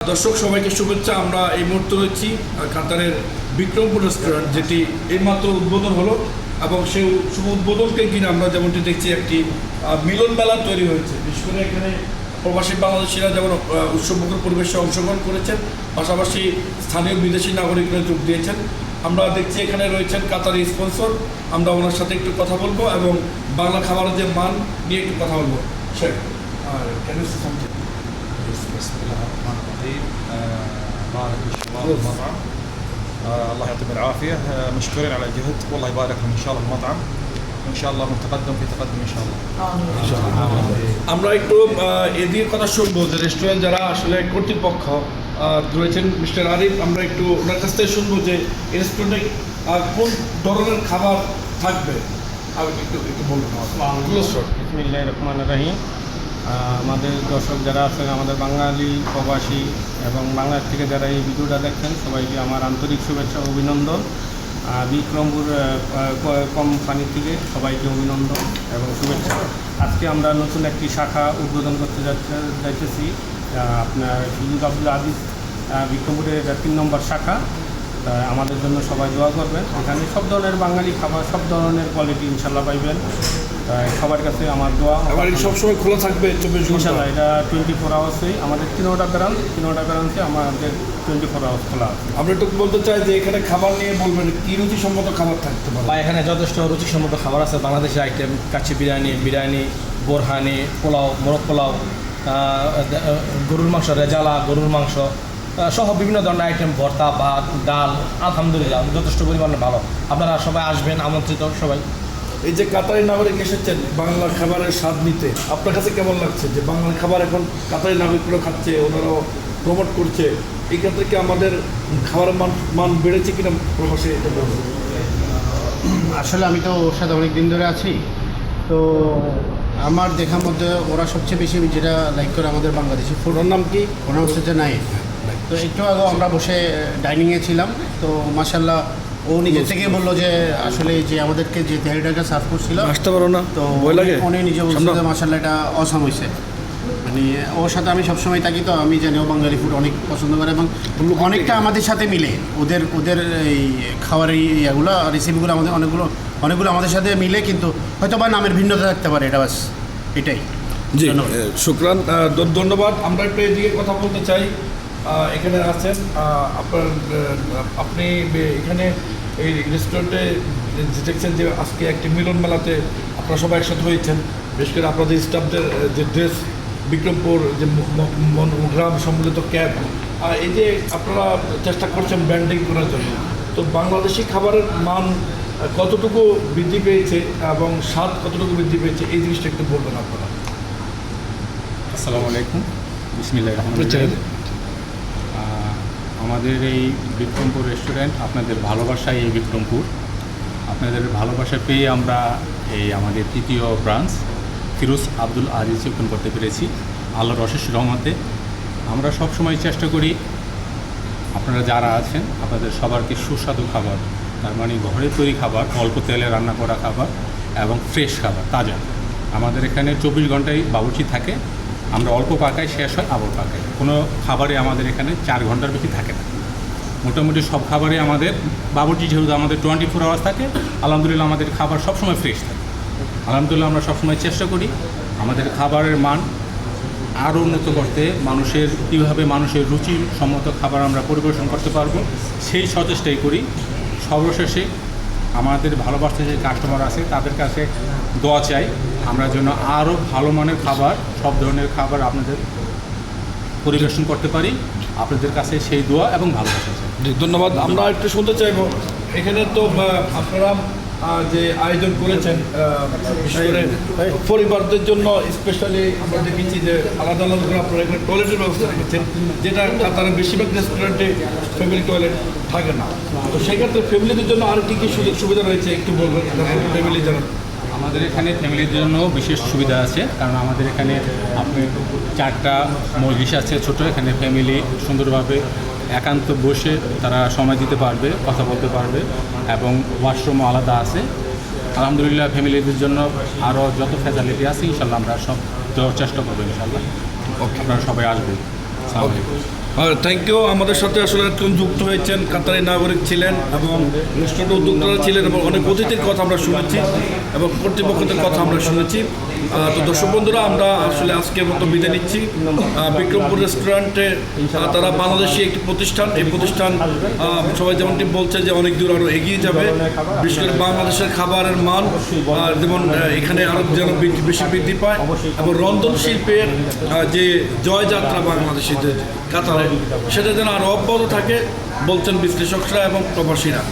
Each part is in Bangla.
দর্শক সবাইকে শুভেচ্ছা। আমরা এই মুহূর্তে রয়েছি কাতারের বিক্রমপুর রেস্টুরেন্ট, যেটি এইমাত্র উদ্বোধন হলো এবং সেই শুভ উদ্বোধনকে ঘিরে আমরা যেমনটি দেখছি একটি মিলন মেলা তৈরি হয়েছে। বিশেষ করে এখানে প্রবাসী বাংলাদেশিরা যেমন উৎসবমুখর পরিবেশে অংশগ্রহণ করেছেন, পাশাপাশি স্থানীয় বিদেশি নাগরিকরা যোগ দিয়েছেন। আমরা দেখছি এখানে রয়েছেন কাতারি স্পন্সর। আমরা ওনার সাথে একটু কথা বলবো এবং বাংলা খাবারের যে মান নিয়ে একটু কথা বলবো। স্যার بسم الله الرحمن الرحيم. بارك الشباب المطعم. الله يعطيهم العافيه. مشكورين على الجهد، والله يبارك لهم ان شاء الله المطعم، وان شاء الله متقدم في تقدم ان شاء الله. আমরা একটু এদিকে কথা শুনবো যে রেস্টুরেন্ট যারা আসলে কর্তৃপক্ষ রয়েছেন, মিস্টার আরিফ, আমরা একটু ওনার কাছ থেকে শুনবো যে এই রেস্টুরেন্টে কোন ধরনের খাবার থাকবে। আমি একটু বলবেন। বিসমিল্লাহির রহমানির রহিম। আমাদের দর্শক যারা আছেন, আমাদের বাঙালি প্রবাসী এবং বাংলাদেশ থেকে যারা এই ভিডিওটা দেখছেন, সবাইকে আমার আন্তরিক শুভেচ্ছা ও অভিনন্দন। বিক্রমপুর কোম্পানি থেকে সবাইকে অভিনন্দন এবং শুভেচ্ছা। আজকে আমরা নতুন একটি শাখা উদ্বোধন করতে যাইতেছি। আপনার সুযোগ আব্দুল আজিজ বিক্রমপুরের 3 নম্বর শাখা। আমাদের জন্য সবাই দোয়া করবেন। এখানে সব ধরনের বাঙালি খাবার, সব ধরনের কোয়ালিটি ইনশাল্লাহ পাইবেন। সবার কাছে আমার দোয়া। সবসময় খোলা থাকবে 24 ঘন্টা ইনশাল্লাহ। এটা 24 আওয়ার্সেই আমাদের 3টা ব্রাঞ্চে আমাদের 24 আওয়ার্স খোলা আছে। আমরা একটু বলতে চাই যে এখানে খাবার নিয়ে বলবেন কী রুচিসম্মত খাবার থাকতে পারে। বা এখানে যথেষ্ট রুচিসম্মত খাবার আছে। বাংলাদেশি আইটেম, কাচ্চি বিরিয়ানি, বোরহানি, পোলাও, মোরগ পোলাও, গরুর মাংস, রেজালা, গরুর মাংস সহ বিভিন্ন ধরনের আইটেম, ভর্তা, ভাত, ডাল, আলহামদুলিল্লাহ যথেষ্ট পরিমাণে ভালো। আপনারা সবাই আসবেন, আমন্ত্রিত সবাই। এই যে কাতারি নাগরিক এসেছেন বাংলা খাবারের স্বাদ নিতে, আপনার কাছে কেমন লাগছে যে বাংলা খাবার এখন কাতারি নাগরিকগুলো খাচ্ছে, ওনারাও প্রমোট করছে? এই ক্ষেত্রে কি আমাদের খাবারের মান বেড়েছে কিনা প্রবাসে, এটা বলবো। আসলে আমি তো ওর সাথে অনেক দিন ধরে আছি, তো আমার দেখার মধ্যে ওরা সবচেয়ে বেশি যেটা লাইক করে আমাদের বাংলাদেশি ফুড। ওর নাম কি? ওনার হচ্ছে যে নাইফ। তো একটু আগেও আমরা বসে ডাইনিংয়ে ছিলাম, তো মাশাল্লাহ ও নিজে থেকে বললো যে আসলে যে আমাদেরকে যে তেহারিটাকে সার্ভ করছিল আসতে পারো না, তো ভয় লাগে। উনি নিজে বলছিল যে মাশাল্লাহ এটা অসাম হয়েছে। মানে ওর সাথে আমি সবসময় থাকি, তো আমি জানি ও বাঙালি ফুড অনেক পছন্দ করে এবং অনেকটা আমাদের সাথে মিলে। ওদের এই খাওয়ার ইয়েগুলো, রেসিপিগুলো আমাদের অনেকগুলো আমাদের সাথে মিলে, কিন্তু হয়তো বা নামের ভিন্নতা থাকতে পারে, এটা বাস এটাই। জি, শুকরান, ধন্যবাদ। আমরা একটু এদিকে কথা বলতে চাই। এখানে আছেন আপনি এখানে এই রেস্টুরেন্টে দেখছেন যে আজকে একটি মিলন মেলাতে আপনারা সবাই একসাথে হয়েছেন। বিশেষ করে আপনাদের স্টাফদের যে ড্রেস, বিক্রমপুর যে গ্রাম সম্মিলিত ক্যাব, এই যে আপনারা চেষ্টা করছেন ব্র্যান্ডিং করার জন্য, তো বাংলাদেশি খাবারের মান কতটুকু বৃদ্ধি পেয়েছে এবং স্বাদ কতটুকু বৃদ্ধি পেয়েছে, এই জিনিসটা একটু বলবেন আপনারা। আসসালামু আলাইকুম, বিসমিল্লাহির রহমানির রহিম। আমাদের এই বিক্রমপুর রেস্টুরেন্ট, আপনাদের ভালোবাসায় এই বিক্রমপুর, আপনাদের ভালোবাসা পেয়ে আমরা এই আমাদের 3য় ব্রাঞ্চ ফিরোজ আব্দুল আজিজ ওপেন করতে পেরেছি আল্লাহর অশেষ রহমতে। আমরা সব সময় চেষ্টা করি আপনারা যারা আছেন আপনাদের সবারকে সুস্বাদু খাবার, তার মানে ঘরে তৈরি খাবার, অল্প তেলে রান্না করা খাবার এবং ফ্রেশ খাবার, তাজা। আমাদের এখানে 24 ঘন্টায় বাবুর্চি থাকে। আমরা অল্প পাকাই, শেষ হয় আবার পাকাই। কোনো খাবারে আমাদের এখানে 4 ঘন্টার বেশি থাকে না। মোটামুটি সব খাবারে আমাদের বাবুর্চি, যেহেতু আমাদের 24 আওয়ার্স থাকে, আলহামদুলিল্লাহ আমাদের খাবার সবসময় ফ্রেশ থাকে। আলহামদুলিল্লাহ আমরা সবসময় চেষ্টা করি আমাদের খাবারের মান আরও উন্নত করতে, কীভাবে মানুষের রুচিসম্মত খাবার আমরা পরিবেশন করতে পারবো, সেই সচেষ্টাই করি। সর্বশেষে আমাদের ভালোবাসার যে কাস্টমার আছে তাদের কাছে দোয়া চাই আমরা যেন আরও ভালো মানের খাবার, সব ধরনের খাবার আপনাদের পরিবেশন করতে পারি। আপনাদের কাছে সেই দোয়া এবং ভালোবাসা চাই। জি, ধন্যবাদ। আমরা একটু শুনতে চাইব, এখানে তো আপনারা যে আয়োজন করেছেন বিশেষ করে পরিবারদের জন্য, স্পেশালি আমরা দেখেছি যে আলাদা আলাদা করে আপনারা এখানে টয়লেটের ব্যবস্থা রেখেছেন, যেটা তারা বেশিরভাগ রেস্টুরেন্টে ফ্যামিলি টয়লেট থাকে না। তো সেক্ষেত্রে ফ্যামিলিদের জন্য আর কী কী সুযোগ সুবিধা রয়েছে একটু বলবেন ফ্যামিলি যারা। আমাদের এখানে ফ্যামিলির জন্য বিশেষ সুবিধা আছে, কারণ আমাদের এখানে আপনি 4টা মজলিস আছে ছোটো। এখানে ফ্যামিলি সুন্দরভাবে একান্ত বসে তারা সময় দিতে পারবে, কথা বলতে পারবে এবং ওয়াশরুমও আলাদা আছে। আলহামদুলিল্লাহ ফ্যামিলিদের জন্য আরও যত ফ্যাসিলিটি আছে ইনশাল্লাহ আমরা সব দেওয়ার চেষ্টা করবো। ইনশাল্লাহ আপনারা সবাই আসবেন। আসসালামু আলাইকুম। Thank you. আমাদের সাথে আসলে একজন যুক্ত হয়েছেন, কাতারি নাগরিক ছিলেন এবং রেস্টুরেন্ট উদ্যোক্তারা ছিলেন এবং অনেক অতিথির কথা আমরা শুনেছি এবং কর্তৃপক্ষদের কথা আমরা শুনেছি। তো দর্শক বন্ধুরা, আমরা আসলে আজকের মতো বিদায় নিচ্ছি। বিক্রমপুর রেস্টুরেন্টে তারা বাংলাদেশি একটি প্রতিষ্ঠান, এই প্রতিষ্ঠান সবাই যেমনটি বলছে যে অনেক দূর আরও এগিয়ে যাবে, বিশেষ করে বাংলাদেশের খাবারের মান যেমন এখানে আরও যেন বেশি বৃদ্ধি পায় এবং রন্ধন শিল্পের যে জয়যাত্রা বাংলাদেশিদের কাতারে সেটা যেন আরও অব্যাহত থাকে বলছেন বিশ্লেষকরা এবং প্রবাসীরা।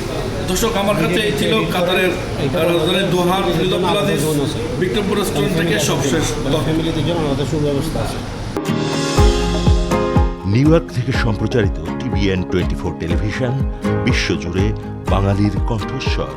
দর্শক, আমার কাছে এই ছিল কাতারের রাজধানী দোহার ফরিদ আব্দুল আজিজ বিক্রমপুর রেস্টুরেন্ট থেকে সবশেষ ফ্যামিলিদের জন্য আমাদের সুব্যবস্থা আছে। নিউ ইয়র্ক থেকে সম্প্রচারিত TVN 24 টেলিভিশন বিশ্বজুড়ে বাঙালির কণ্ঠস্বর।